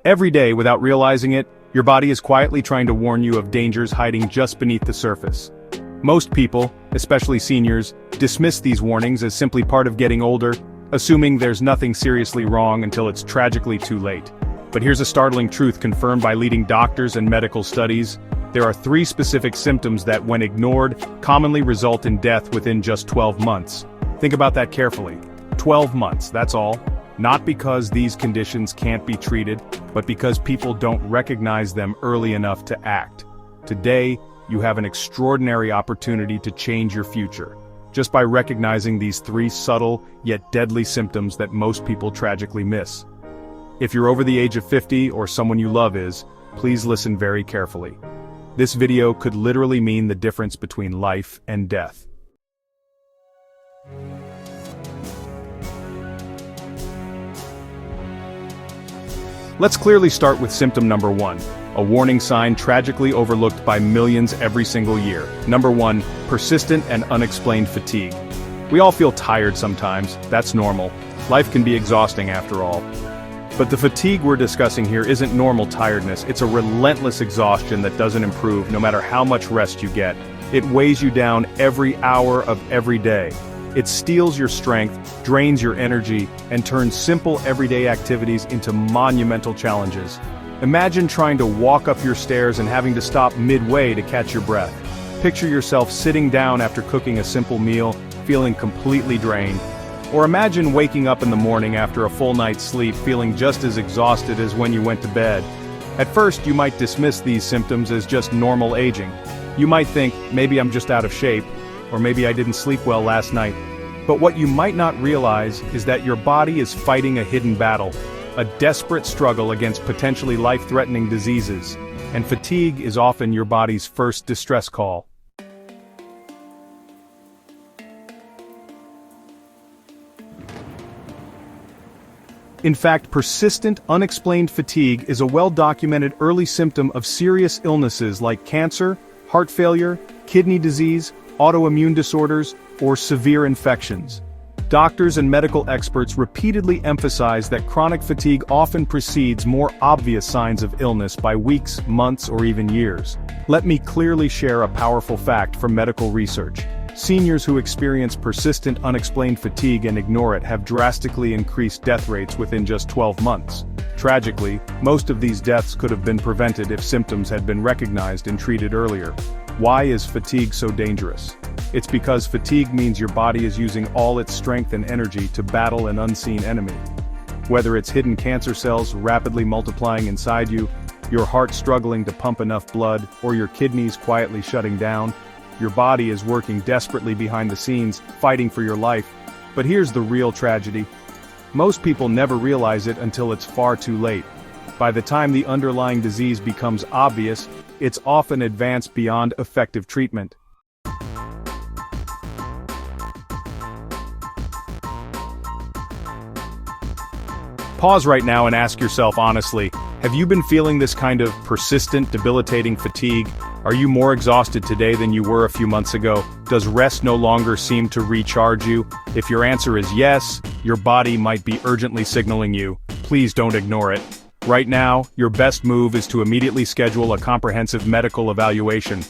Every day, without realizing it, your body is quietly trying to warn you of dangers hiding just beneath the surface. Most people, especially seniors, dismiss these warnings as simply part of getting older, assuming there's nothing seriously wrong until it's tragically too late. But here's a startling truth confirmed by leading doctors and medical studies. There are 3 specific symptoms that, when ignored, commonly result in death within just 12 months. Think about that carefully. 12 months, that's all. Not because these conditions can't be treated, but because people don't recognize them early enough to act. Today, you have an extraordinary opportunity to change your future, just by recognizing these 3 subtle, yet deadly symptoms that most people tragically miss. If you're over the age of 50 or someone you love is, please listen very carefully. This video could literally mean the difference between life and death. Let's clearly start with symptom number 1, a warning sign tragically overlooked by millions every single year. Number 1, persistent and unexplained fatigue. We all feel tired sometimes, that's normal. Life can be exhausting after all. But the fatigue we're discussing here isn't normal tiredness, it's a relentless exhaustion that doesn't improve no matter how much rest you get. It weighs you down every hour of every day. It steals your strength, drains your energy, and turns simple everyday activities into monumental challenges. Imagine trying to walk up your stairs and having to stop midway to catch your breath. Picture yourself sitting down after cooking a simple meal, feeling completely drained. Or imagine waking up in the morning after a full night's sleep feeling just as exhausted as when you went to bed. At first, you might dismiss these symptoms as just normal aging. You might think, maybe I'm just out of shape, or maybe I didn't sleep well last night. But what you might not realize is that your body is fighting a hidden battle, a desperate struggle against potentially life-threatening diseases, and fatigue is often your body's first distress call. In fact, persistent, unexplained fatigue is a well-documented early symptom of serious illnesses like cancer, heart failure, kidney disease, autoimmune disorders, or severe infections. Doctors and medical experts repeatedly emphasize that chronic fatigue often precedes more obvious signs of illness by weeks, months, or even years. Let me clearly share a powerful fact from medical research. Seniors who experience persistent unexplained fatigue and ignore it have drastically increased death rates within just 12 months. Tragically, most of these deaths could have been prevented if symptoms had been recognized and treated earlier. Why is fatigue so dangerous? It's because fatigue means your body is using all its strength and energy to battle an unseen enemy. Whether it's hidden cancer cells rapidly multiplying inside you, your heart struggling to pump enough blood, or your kidneys quietly shutting down, your body is working desperately behind the scenes, fighting for your life. But here's the real tragedy. Most people never realize it until it's far too late. By the time the underlying disease becomes obvious, it's often advanced beyond effective treatment. Pause right now and ask yourself honestly, have you been feeling this kind of persistent, debilitating fatigue? Are you more exhausted today than you were a few months ago? Does rest no longer seem to recharge you? If your answer is yes, your body might be urgently signaling you. Please don't ignore it. Right now, your best move is to immediately schedule a comprehensive medical evaluation.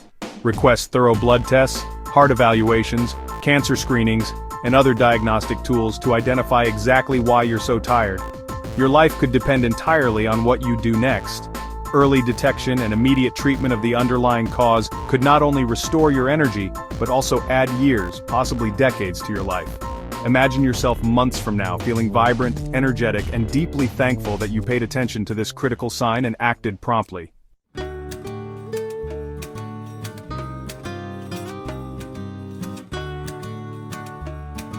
Request thorough blood tests, heart evaluations, cancer screenings, and other diagnostic tools to identify exactly why you're so tired. Your life could depend entirely on what you do next. Early detection and immediate treatment of the underlying cause could not only restore your energy, but also add years, possibly decades to your life. Imagine yourself months from now feeling vibrant, energetic, and deeply thankful that you paid attention to this critical sign and acted promptly.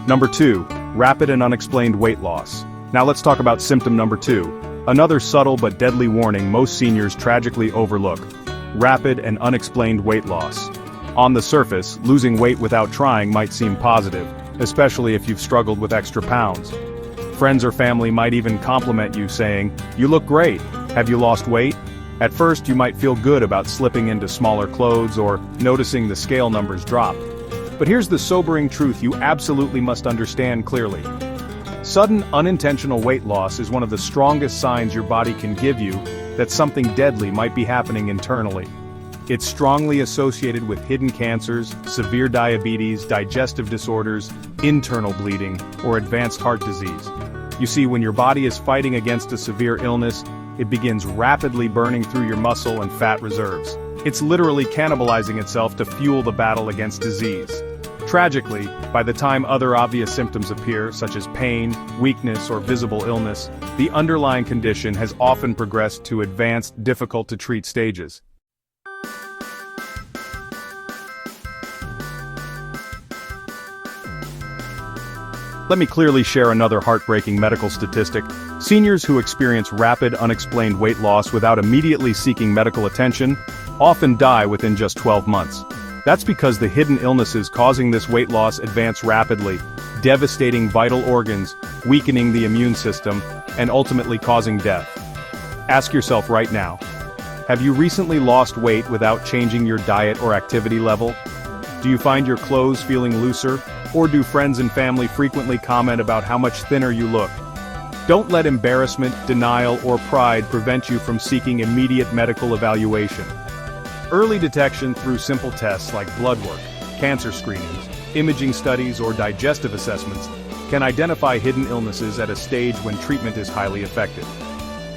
Number 2, rapid and unexplained weight loss. Now let's talk about symptom number 2, another subtle but deadly warning most seniors tragically overlook: rapid and unexplained weight loss. On the surface, losing weight without trying might seem positive, especially if you've struggled with extra pounds. Friends or family might even compliment you saying, "You look great. Have you lost weight?" At first you might feel good about slipping into smaller clothes or noticing the scale numbers drop. But here's the sobering truth you absolutely must understand clearly. Sudden, unintentional weight loss is one of the strongest signs your body can give you that something deadly might be happening internally. It's strongly associated with hidden cancers, severe diabetes, digestive disorders, internal bleeding, or advanced heart disease. You see, when your body is fighting against a severe illness, it begins rapidly burning through your muscle and fat reserves. It's literally cannibalizing itself to fuel the battle against disease. Tragically, by the time other obvious symptoms appear, such as pain, weakness, or visible illness, the underlying condition has often progressed to advanced, difficult-to-treat stages. Let me clearly share another heartbreaking medical statistic. Seniors who experience rapid, unexplained weight loss without immediately seeking medical attention often die within just 12 months. That's because the hidden illnesses causing this weight loss advance rapidly, devastating vital organs, weakening the immune system, and ultimately causing death. Ask yourself right now, have you recently lost weight without changing your diet or activity level? Do you find your clothes feeling looser, or do friends and family frequently comment about how much thinner you look? Don't let embarrassment, denial, or pride prevent you from seeking immediate medical evaluation. Early detection through simple tests like blood work, cancer screenings, imaging studies, or digestive assessments can identify hidden illnesses at a stage when treatment is highly effective.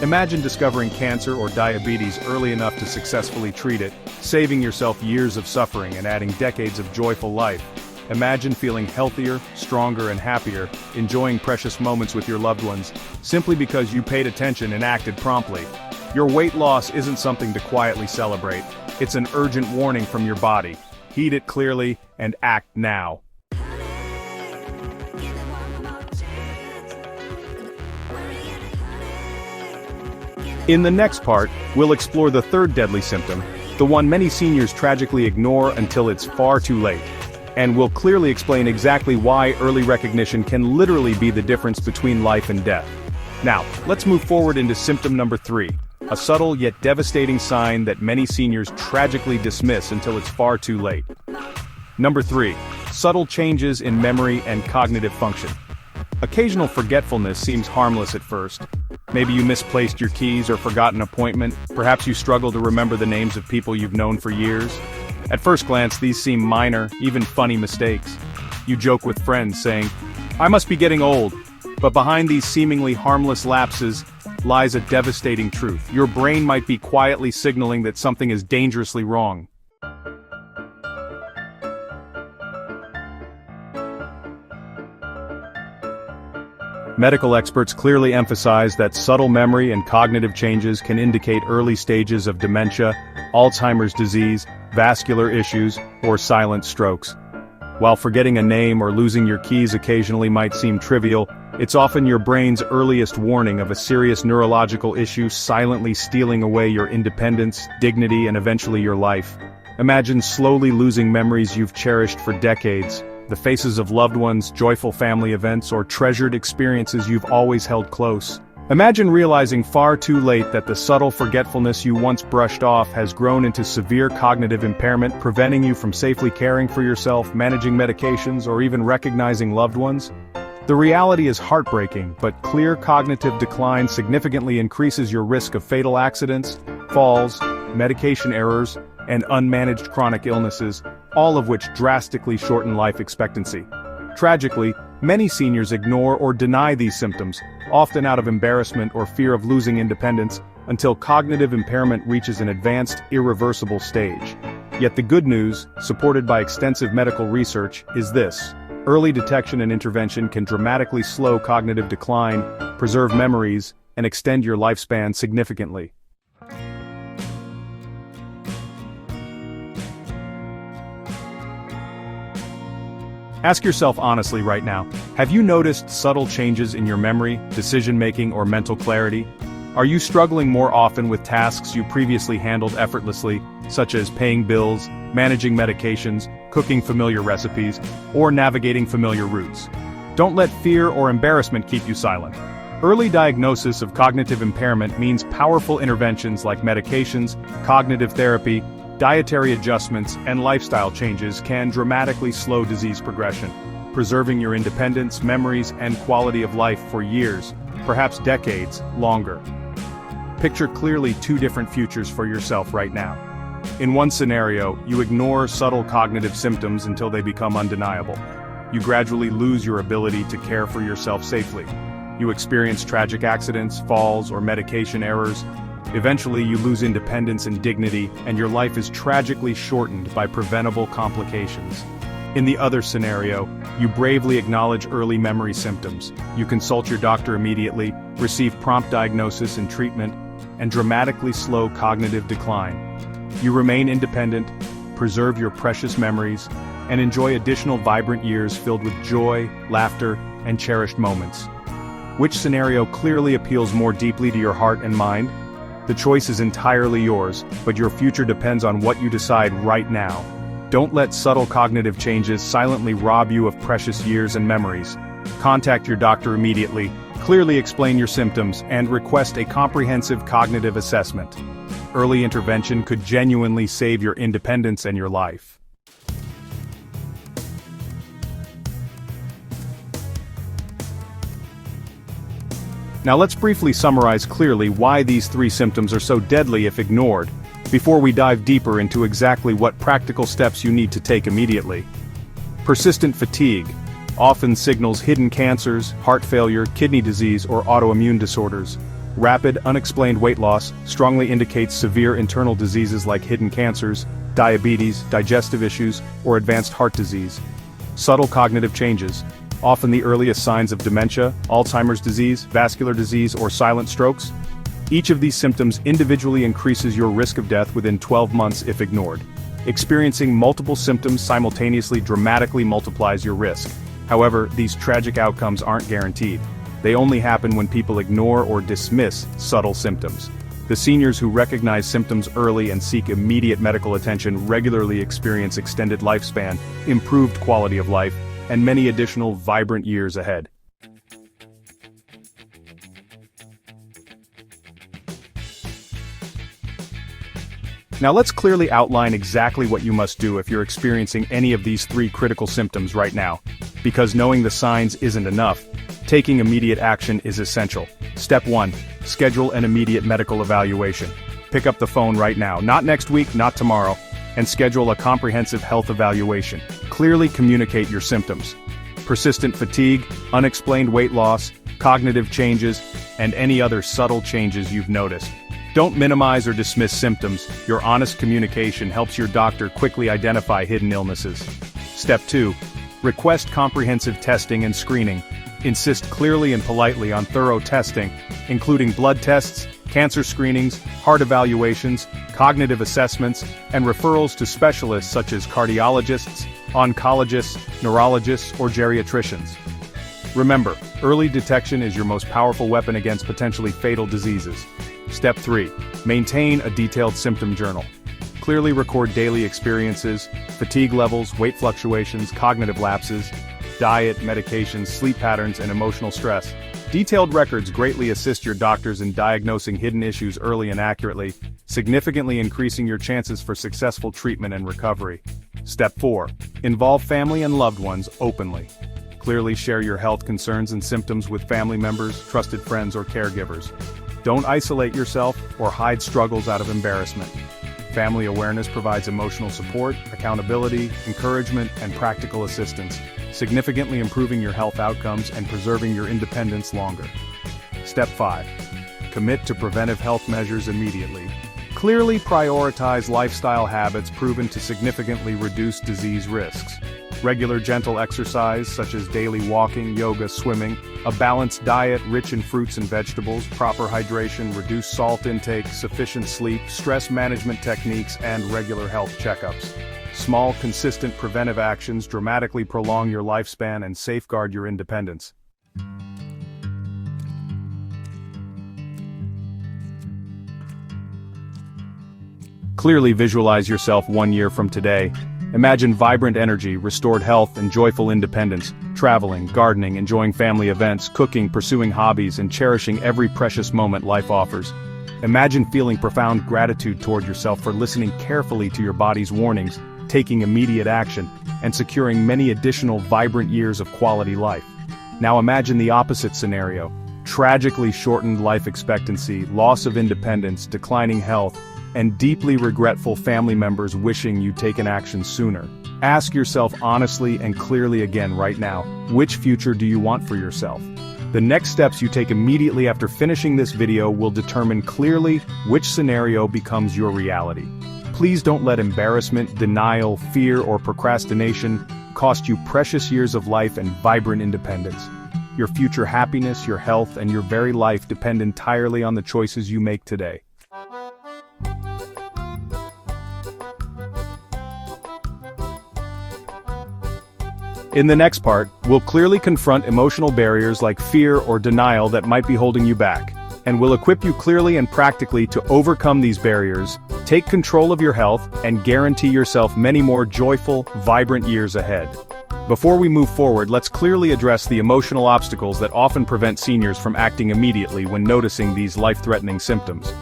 Imagine discovering cancer or diabetes early enough to successfully treat it, saving yourself years of suffering and adding decades of joyful life. Imagine feeling healthier, stronger, and happier, enjoying precious moments with your loved ones, simply because you paid attention and acted promptly. Your weight loss isn't something to quietly celebrate. It's an urgent warning from your body. Heed it clearly and act now. In the next part, we'll explore the third deadly symptom, the one many seniors tragically ignore until it's far too late. And we'll clearly explain exactly why early recognition can literally be the difference between life and death. Now, let's move forward into symptom number 3, a subtle yet devastating sign that many seniors tragically dismiss until it's far too late. Number 3, subtle changes in memory and cognitive function. Occasional forgetfulness seems harmless at first. Maybe you misplaced your keys or forgot an appointment. Perhaps you struggle to remember the names of people you've known for years. At first glance, these seem minor, even funny mistakes. You joke with friends saying, "I must be getting old." But behind these seemingly harmless lapses lies a devastating truth. Your brain might be quietly signaling that something is dangerously wrong. Medical experts clearly emphasize that subtle memory and cognitive changes can indicate early stages of dementia, Alzheimer's disease, vascular issues, or silent strokes. While forgetting a name or losing your keys occasionally might seem trivial, it's often your brain's earliest warning of a serious neurological issue silently stealing away your independence, dignity, and eventually your life. Imagine slowly losing memories you've cherished for decades, the faces of loved ones, joyful family events, or treasured experiences you've always held close. Imagine realizing far too late that the subtle forgetfulness you once brushed off has grown into severe cognitive impairment, preventing you from safely caring for yourself, managing medications, or even recognizing loved ones. The reality is heartbreaking, but clear cognitive decline significantly increases your risk of fatal accidents, falls, medication errors, and unmanaged chronic illnesses, all of which drastically shorten life expectancy. Tragically, many seniors ignore or deny these symptoms, often out of embarrassment or fear of losing independence, until cognitive impairment reaches an advanced, irreversible stage. Yet the good news, supported by extensive medical research, is this: early detection and intervention can dramatically slow cognitive decline, preserve memories, and extend your lifespan significantly. Ask yourself honestly right now, have you noticed subtle changes in your memory, decision-making, or mental clarity? Are you struggling more often with tasks you previously handled effortlessly, such as paying bills, managing medications, cooking familiar recipes, or navigating familiar routes? Don't let fear or embarrassment keep you silent. Early diagnosis of cognitive impairment means powerful interventions like medications, cognitive therapy, dietary adjustments, and lifestyle changes can dramatically slow disease progression. preserving your independence, memories, and quality of life for years, perhaps decades, longer. Picture clearly two different futures for yourself right now. In one scenario, you ignore subtle cognitive symptoms until they become undeniable. You gradually lose your ability to care for yourself safely. You experience tragic accidents, falls, or medication errors. Eventually, you lose independence and dignity, and your life is tragically shortened by preventable complications. In the other scenario, you bravely acknowledge early memory symptoms. You consult your doctor immediately, receive prompt diagnosis and treatment, and dramatically slow cognitive decline. You remain independent, preserve your precious memories, and enjoy additional vibrant years filled with joy, laughter, and cherished moments. Which scenario clearly appeals more deeply to your heart and mind? The choice is entirely yours, but your future depends on what you decide right now. Don't let subtle cognitive changes silently rob you of precious years and memories. Contact your doctor immediately, clearly explain your symptoms, and request a comprehensive cognitive assessment. Early intervention could genuinely save your independence and your life. Now let's briefly summarize clearly why these three symptoms are so deadly if ignored, before we dive deeper into exactly what practical steps you need to take immediately. Persistent fatigue often signals hidden cancers, heart failure, kidney disease, or autoimmune disorders. Rapid, unexplained weight loss strongly indicates severe internal diseases like hidden cancers, diabetes, digestive issues, or advanced heart disease. Subtle cognitive changes, often the earliest signs of dementia, Alzheimer's disease, vascular disease, or silent strokes. Each of these symptoms individually increases your risk of death within 12 months if ignored. Experiencing multiple symptoms simultaneously dramatically multiplies your risk. However, these tragic outcomes aren't guaranteed. They only happen when people ignore or dismiss subtle symptoms. The seniors who recognize symptoms early and seek immediate medical attention regularly experience extended lifespan, improved quality of life, and many additional vibrant years ahead. Now let's clearly outline exactly what you must do if you're experiencing any of these three critical symptoms right now. Because knowing the signs isn't enough, taking immediate action is essential. Step 1. Schedule an immediate medical evaluation. Pick up the phone right now, not next week, not tomorrow, and schedule a comprehensive health evaluation. Clearly communicate your symptoms. Persistent fatigue, unexplained weight loss, cognitive changes, and any other subtle changes you've noticed. Don't minimize or dismiss symptoms. Your honest communication helps your doctor quickly identify hidden illnesses. Step 2. Request comprehensive testing and screening. Insist clearly and politely on thorough testing, including blood tests, cancer screenings, heart evaluations, cognitive assessments, and referrals to specialists such as cardiologists, oncologists, neurologists, or geriatricians. Remember, early detection is your most powerful weapon against potentially fatal diseases. Step 3. Maintain a detailed symptom journal. Clearly record daily experiences, fatigue levels, weight fluctuations, cognitive lapses, diet, medications, sleep patterns, and emotional stress. Detailed records greatly assist your doctors in diagnosing hidden issues early and accurately, significantly increasing your chances for successful treatment and recovery. Step 4. Involve family and loved ones openly. Clearly share your health concerns and symptoms with family members, trusted friends, or caregivers. Don't isolate yourself or hide struggles out of embarrassment. Family awareness provides emotional support, accountability, encouragement, and practical assistance, significantly improving your health outcomes and preserving your independence longer. Step 5. Commit to preventive health measures immediately. Clearly prioritize lifestyle habits proven to significantly reduce disease risks. Regular gentle exercise such as daily walking, yoga, swimming, a balanced diet rich in fruits and vegetables, proper hydration, reduced salt intake, sufficient sleep, stress management techniques, and regular health checkups. Small, consistent preventive actions dramatically prolong your lifespan and safeguard your independence. Clearly visualize yourself 1 year from today. Imagine vibrant energy, restored health, and joyful independence, traveling, gardening, enjoying family events, cooking, pursuing hobbies, and cherishing every precious moment life offers. Imagine feeling profound gratitude toward yourself for listening carefully to your body's warnings, taking immediate action, and securing many additional vibrant years of quality life. Now imagine the opposite scenario: tragically shortened life expectancy, loss of independence, declining health, and deeply regretful family members wishing you'd taken action sooner. Ask yourself honestly and clearly again right now, which future do you want for yourself? The next steps you take immediately after finishing this video will determine clearly which scenario becomes your reality. Please don't let embarrassment, denial, fear, or procrastination cost you precious years of life and vibrant independence. Your future happiness, your health, and your very life depend entirely on the choices you make today. In the next part, we'll clearly confront emotional barriers like fear or denial that might be holding you back, and we'll equip you clearly and practically to overcome these barriers, take control of your health, and guarantee yourself many more joyful, vibrant years ahead. Before we move forward, let's clearly address the emotional obstacles that often prevent seniors from acting immediately when noticing these life-threatening symptoms.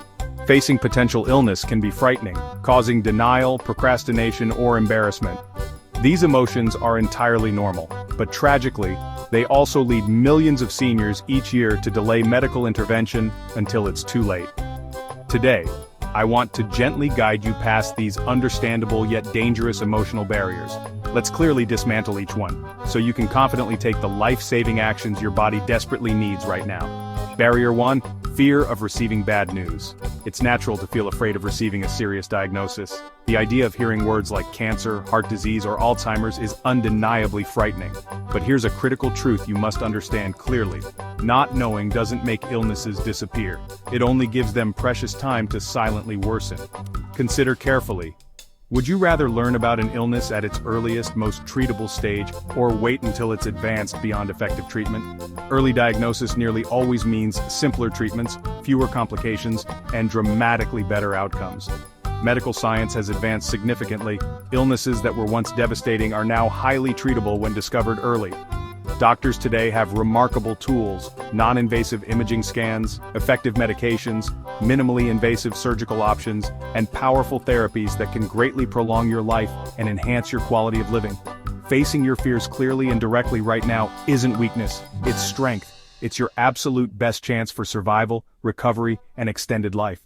Facing potential illness can be frightening, causing denial, procrastination, or embarrassment. These emotions are entirely normal, but tragically, they also lead millions of seniors each year to delay medical intervention until it's too late. Today, I want to gently guide you past these understandable yet dangerous emotional barriers. Let's clearly dismantle each one, so you can confidently take the life-saving actions your body desperately needs right now. Barrier 1. Fear of receiving bad news. It's natural to feel afraid of receiving a serious diagnosis. The idea of hearing words like cancer, heart disease, or Alzheimer's is undeniably frightening. But here's a critical truth you must understand clearly. Not knowing doesn't make illnesses disappear. It only gives them precious time to silently worsen. Consider carefully. Would you rather learn about an illness at its earliest, most treatable stage, or wait until it's advanced beyond effective treatment? Early diagnosis nearly always means simpler treatments, fewer complications, and dramatically better outcomes. Medical science has advanced significantly. Illnesses that were once devastating are now highly treatable when discovered early. Doctors today have remarkable tools: non-invasive imaging scans, effective medications, minimally invasive surgical options, and powerful therapies that can greatly prolong your life and enhance your quality of living. Facing your fears clearly and directly right now isn't weakness, it's strength. It's your absolute best chance for survival, recovery, and extended life.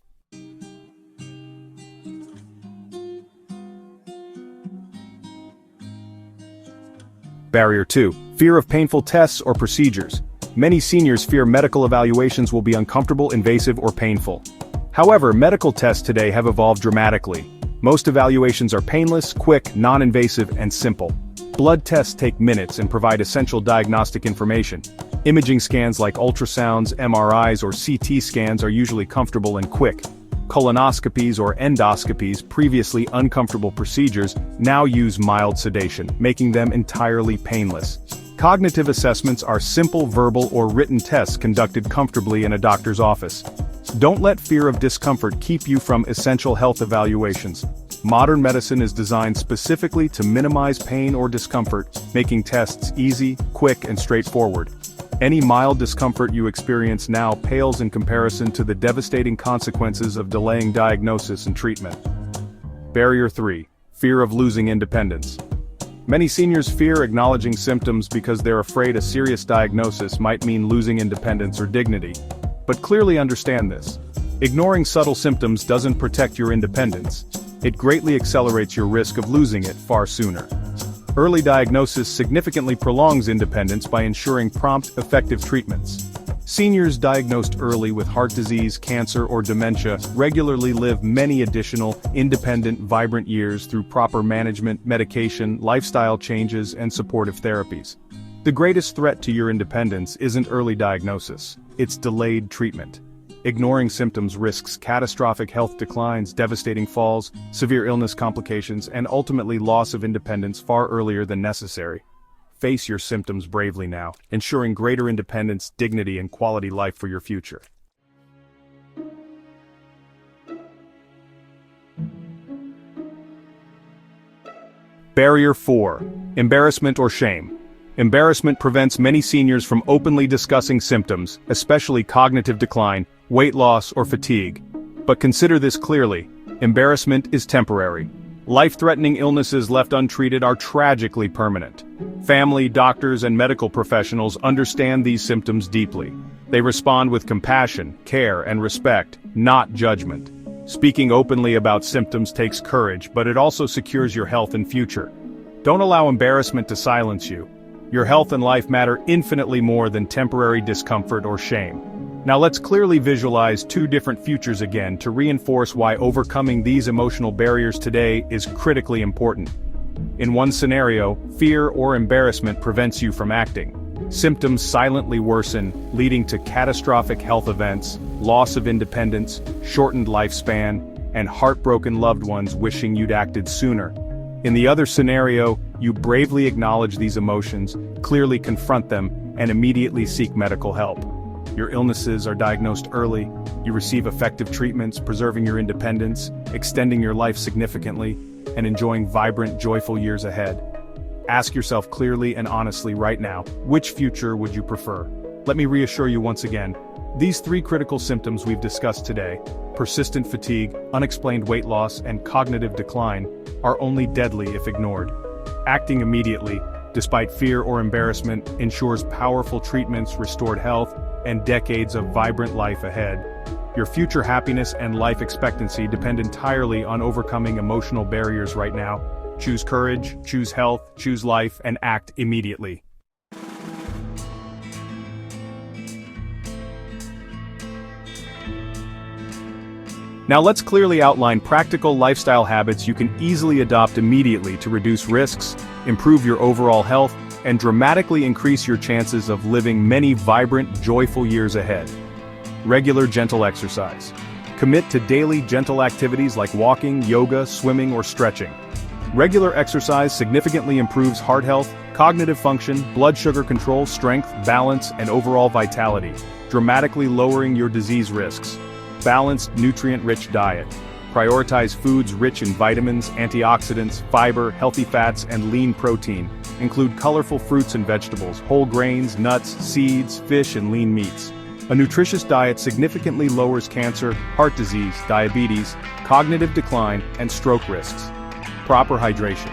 Barrier 2. Fear of painful tests or procedures. Many seniors fear medical evaluations will be uncomfortable, invasive, or painful. However, medical tests today have evolved dramatically. Most evaluations are painless, quick, non-invasive, and simple. Blood tests take minutes and provide essential diagnostic information. Imaging scans like ultrasounds, MRIs, or CT scans are usually comfortable and quick. Colonoscopies or endoscopies, previously uncomfortable procedures, now use mild sedation, making them entirely painless. Cognitive assessments are simple verbal or written tests conducted comfortably in a doctor's office. Don't let fear of discomfort keep you from essential health evaluations. Modern medicine is designed specifically to minimize pain or discomfort, making tests easy, quick, and straightforward. Any mild discomfort you experience now pales in comparison to the devastating consequences of delaying diagnosis and treatment. Barrier 3. Fear of losing independence. Many seniors fear acknowledging symptoms because they're afraid a serious diagnosis might mean losing independence or dignity. But clearly understand this. Ignoring subtle symptoms doesn't protect your independence. It greatly accelerates your risk of losing it far sooner. Early diagnosis significantly prolongs independence by ensuring prompt, effective treatments. Seniors diagnosed early with heart disease, cancer, or dementia regularly live many additional, independent, vibrant years through proper management, medication, lifestyle changes, and supportive therapies. The greatest threat to your independence isn't early diagnosis, it's delayed treatment. Ignoring symptoms risks catastrophic health declines, devastating falls, severe illness complications, and ultimately loss of independence far earlier than necessary. Face your symptoms bravely now, ensuring greater independence, dignity, and quality life for your future. Barrier 4. Embarrassment or shame. Embarrassment prevents many seniors from openly discussing symptoms, especially cognitive decline, weight loss, or fatigue. But consider this clearly: embarrassment is temporary. Life-threatening illnesses left untreated are tragically permanent. Family, doctors, and medical professionals understand these symptoms deeply. They respond with compassion, care, and respect, not judgment. Speaking openly about symptoms takes courage, but it also secures your health and future. Don't allow embarrassment to silence you. Your health and life matter infinitely more than temporary discomfort or shame. Now let's clearly visualize two different futures again to reinforce why overcoming these emotional barriers today is critically important. In one scenario, fear or embarrassment prevents you from acting. Symptoms silently worsen, leading to catastrophic health events, loss of independence, shortened lifespan, and heartbroken loved ones wishing you'd acted sooner. In the other scenario, you bravely acknowledge these emotions, clearly confront them, and immediately seek medical help. Your illnesses are diagnosed early, you receive effective treatments, preserving your independence, extending your life significantly, and enjoying vibrant, joyful years ahead. Ask yourself clearly and honestly right now, which future would you prefer? Let me reassure you once again, these three critical symptoms we've discussed today, persistent fatigue, unexplained weight loss, and cognitive decline, are only deadly if ignored. Acting immediately, despite fear or embarrassment, ensures powerful treatments, restored health, and decades of vibrant life ahead. Your future happiness and life expectancy depend entirely on overcoming emotional barriers right now. Choose courage, choose health, choose life, and act immediately. Now let's clearly outline practical lifestyle habits you can easily adopt immediately to reduce risks, improve your overall health, and dramatically increase your chances of living many vibrant, joyful years ahead. Regular gentle exercise. Commit to daily gentle activities like walking, yoga, swimming, or stretching. Regular exercise significantly improves heart health, cognitive function, blood sugar control, strength, balance, and overall vitality, dramatically lowering your disease risks. Balanced, nutrient-rich diet. Prioritize foods rich in vitamins, antioxidants, fiber, healthy fats, and lean protein. Include colorful fruits and vegetables, whole grains, nuts, seeds, fish, and lean meats. A nutritious diet significantly lowers cancer, heart disease, diabetes, cognitive decline, and stroke risks. Proper hydration.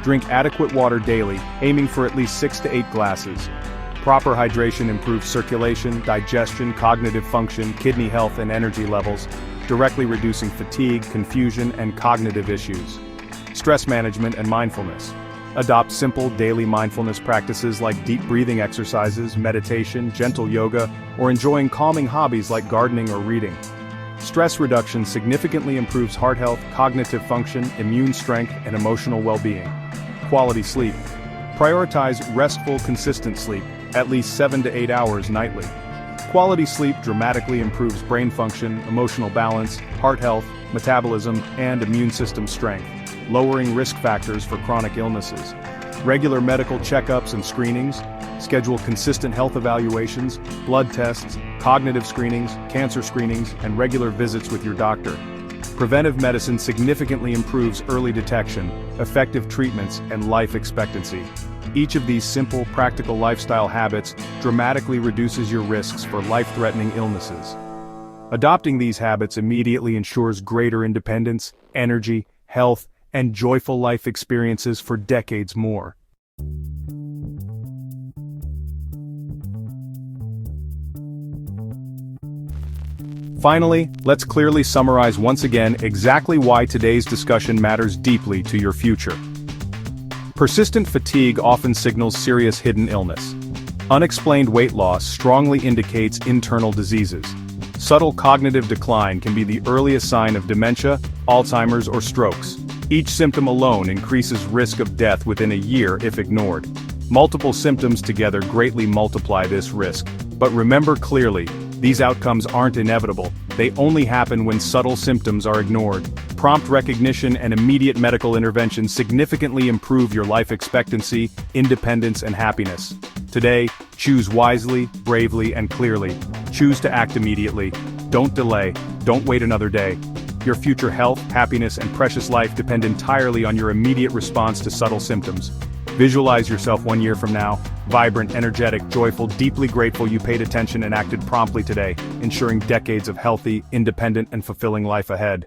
Drink adequate water daily, aiming for at least 6 to 8 glasses. Proper hydration improves circulation, digestion, cognitive function, kidney health, and energy levels, directly reducing fatigue, confusion, and cognitive issues. Stress management and mindfulness. Adopt simple daily mindfulness practices like deep breathing exercises, meditation, gentle yoga, or enjoying calming hobbies like gardening or reading. Stress reduction significantly improves heart health, cognitive function, immune strength, and emotional well-being. Quality sleep. Prioritize restful, consistent sleep, at least 7 to 8 hours nightly. Quality sleep dramatically improves brain function, emotional balance, heart health, metabolism, and immune system strength, lowering risk factors for chronic illnesses. Regular medical checkups and screenings. Schedule consistent health evaluations, blood tests, cognitive screenings, cancer screenings, and regular visits with your doctor. Preventive medicine significantly improves early detection, effective treatments, and life expectancy. Each of these simple, practical lifestyle habits dramatically reduces your risks for life-threatening illnesses. Adopting these habits immediately ensures greater independence, energy, health, and joyful life experiences for decades more. Finally, let's clearly summarize once again exactly why today's discussion matters deeply to your future. Persistent fatigue often signals serious hidden illness. Unexplained weight loss strongly indicates internal diseases. Subtle cognitive decline can be the earliest sign of dementia, Alzheimer's, or strokes. Each symptom alone increases risk of death within a year if ignored. Multiple symptoms together greatly multiply this risk. But remember clearly, these outcomes aren't inevitable, they only happen when subtle symptoms are ignored. Prompt recognition and immediate medical intervention significantly improve your life expectancy, independence, and happiness. Today, choose wisely, bravely, and clearly. Choose to act immediately. Don't delay, don't wait another day. Your future health, happiness, and precious life depend entirely on your immediate response to subtle symptoms. Visualize yourself 1 year from now, vibrant, energetic, joyful, deeply grateful you paid attention and acted promptly today, ensuring decades of healthy, independent, and fulfilling life ahead.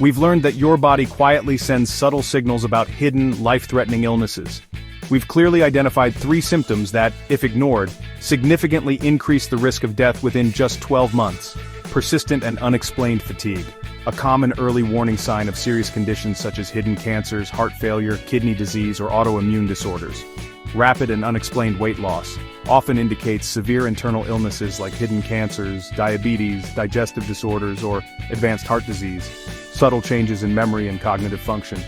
We've learned that your body quietly sends subtle signals about hidden, life-threatening illnesses. We've clearly identified 3 symptoms that, if ignored, significantly increase the risk of death within just 12 months. Persistent and unexplained fatigue, a common early warning sign of serious conditions such as hidden cancers, heart failure, kidney disease, or autoimmune disorders. Rapid and unexplained weight loss, often indicates severe internal illnesses like hidden cancers, diabetes, digestive disorders, or advanced heart disease. Subtle changes in memory and cognitive function.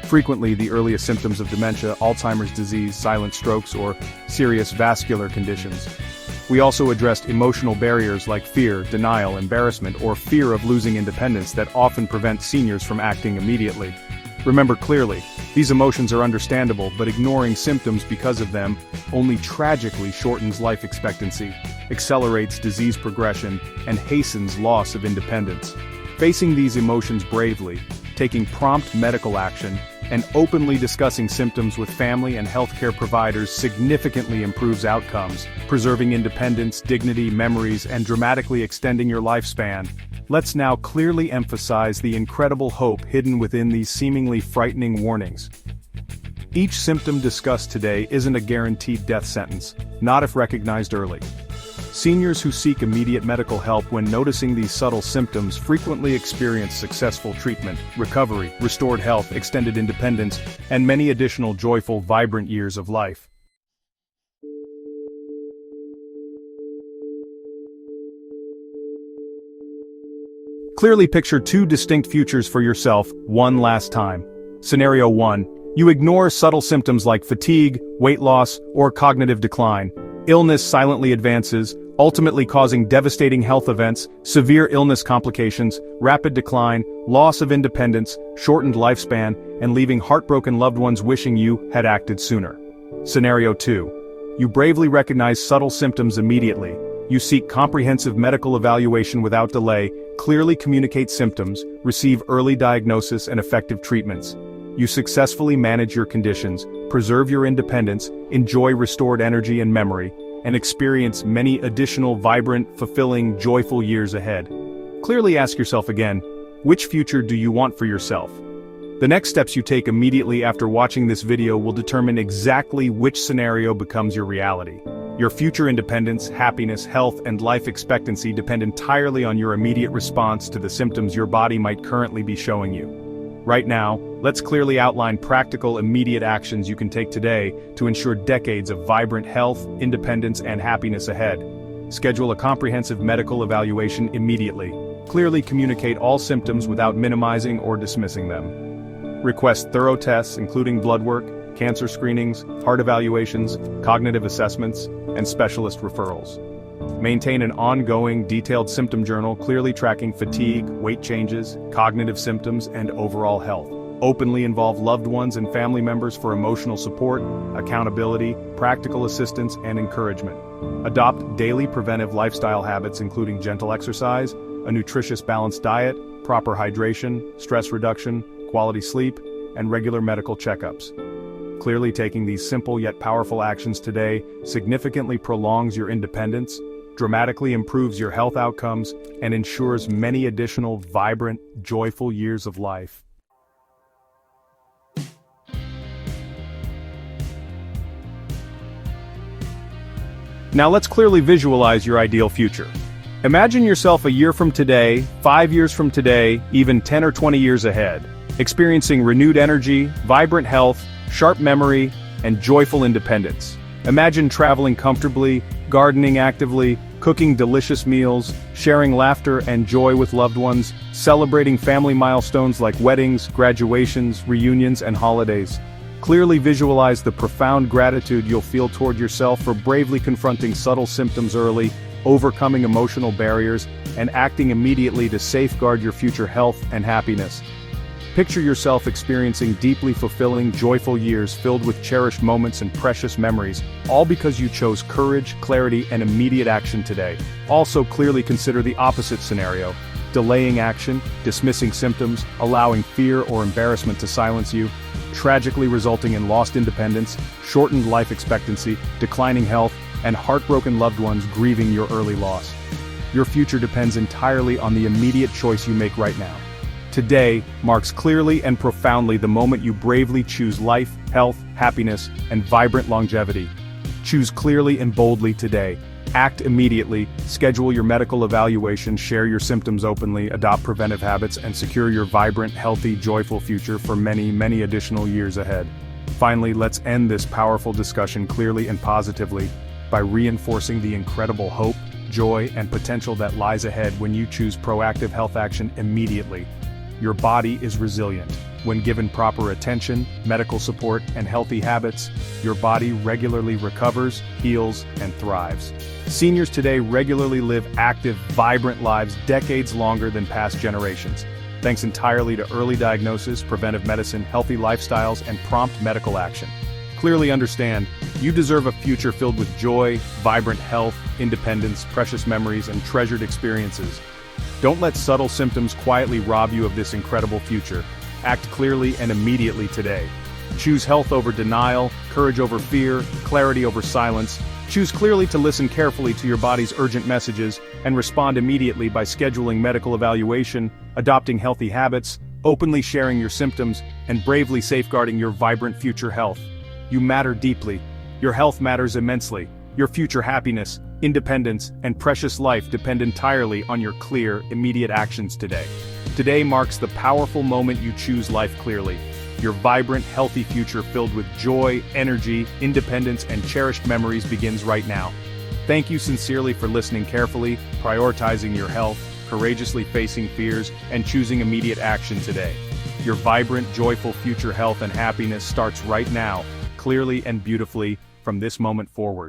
Frequently the earliest symptoms of dementia, Alzheimer's disease, silent strokes, or serious vascular conditions. We also addressed emotional barriers like fear, denial, embarrassment, or fear of losing independence that often prevent seniors from acting immediately. Remember clearly, these emotions are understandable, but ignoring symptoms because of them only tragically shortens life expectancy, accelerates disease progression, and hastens loss of independence. Facing these emotions bravely, taking prompt medical action, and openly discussing symptoms with family and healthcare providers significantly improves outcomes, preserving independence, dignity, memories, and dramatically extending your lifespan. Let's now clearly emphasize the incredible hope hidden within these seemingly frightening warnings. Each symptom discussed today isn't a guaranteed death sentence, not if recognized early. Seniors who seek immediate medical help when noticing these subtle symptoms frequently experience successful treatment, recovery, restored health, extended independence, and many additional joyful, vibrant years of life. Clearly picture 2 distinct futures for yourself, one last time. Scenario 1. You ignore subtle symptoms like fatigue, weight loss, or cognitive decline. Illness silently advances, ultimately causing devastating health events, severe illness complications, rapid decline, loss of independence, shortened lifespan, and leaving heartbroken loved ones wishing you had acted sooner. Scenario 2. You bravely recognize subtle symptoms immediately. You seek comprehensive medical evaluation without delay, clearly communicate symptoms, receive early diagnosis and effective treatments. You successfully manage your conditions, preserve your independence, enjoy restored energy and memory, and experience many additional vibrant, fulfilling, joyful years ahead. Clearly ask yourself again, which future do you want for yourself? The next steps you take immediately after watching this video will determine exactly which scenario becomes your reality. Your future independence, happiness, health, and life expectancy depend entirely on your immediate response to the symptoms your body might currently be showing you. Right now, let's clearly outline practical, immediate actions you can take today to ensure decades of vibrant health, independence, and happiness ahead. Schedule a comprehensive medical evaluation immediately. Clearly communicate all symptoms without minimizing or dismissing them. Request thorough tests including blood work, cancer screenings, heart evaluations, cognitive assessments, and specialist referrals. Maintain an ongoing, detailed symptom journal clearly tracking fatigue, weight changes, cognitive symptoms, and overall health. Openly involve loved ones and family members for emotional support, accountability, practical assistance, and encouragement. Adopt daily preventive lifestyle habits including gentle exercise, a nutritious balanced diet, proper hydration, stress reduction, quality sleep, and regular medical checkups. Clearly taking these simple yet powerful actions today significantly prolongs your independence, dramatically improves your health outcomes, and ensures many additional vibrant, joyful years of life. Now let's clearly visualize your ideal future. Imagine yourself a year from today, 5 years from today, even 10 or 20 years ahead, experiencing renewed energy, vibrant health, sharp memory, and joyful independence. Imagine traveling comfortably, gardening actively, cooking delicious meals, sharing laughter and joy with loved ones, celebrating family milestones like weddings, graduations, reunions, and holidays. Clearly visualize the profound gratitude you'll feel toward yourself for bravely confronting subtle symptoms early, overcoming emotional barriers, and acting immediately to safeguard your future health and happiness. Picture yourself experiencing deeply fulfilling, joyful years filled with cherished moments and precious memories, all because you chose courage, clarity, and immediate action today. Also clearly consider the opposite scenario: delaying action, dismissing symptoms, allowing fear or embarrassment to silence you, tragically resulting in lost independence, shortened life expectancy, declining health, and heartbroken loved ones grieving your early loss. Your future depends entirely on the immediate choice you make right now. Today marks clearly and profoundly the moment you bravely choose life, health, happiness, and vibrant longevity. Choose clearly and boldly today. Act immediately, schedule your medical evaluation, share your symptoms openly, adopt preventive habits, and secure your vibrant, healthy, joyful future for many, many additional years ahead. Finally, let's end this powerful discussion clearly and positively by reinforcing the incredible hope, joy, and potential that lies ahead when you choose proactive health action immediately. Your body is resilient. When given proper attention, medical support, and healthy habits, your body regularly recovers, heals, and thrives. Seniors today regularly live active, vibrant lives decades longer than past generations, thanks entirely to early diagnosis, preventive medicine, healthy lifestyles, and prompt medical action. Clearly understand, you deserve a future filled with joy, vibrant health, independence, precious memories, and treasured experiences. Don't let subtle symptoms quietly rob you of this incredible future. Act clearly and immediately today. Choose health over denial, courage over fear, clarity over silence. Choose clearly to listen carefully to your body's urgent messages and respond immediately by scheduling medical evaluation, adopting healthy habits, openly sharing your symptoms, and bravely safeguarding your vibrant future health. You matter deeply. Your health matters immensely. Your future happiness, independence, and precious life depend entirely on your clear, immediate actions today. Today marks the powerful moment you choose life clearly. Your vibrant, healthy future filled with joy, energy, independence, and cherished memories begins right now. Thank you sincerely for listening carefully, prioritizing your health, courageously facing fears, and choosing immediate action today. Your vibrant, joyful future health and happiness starts right now, clearly and beautifully, from this moment forward.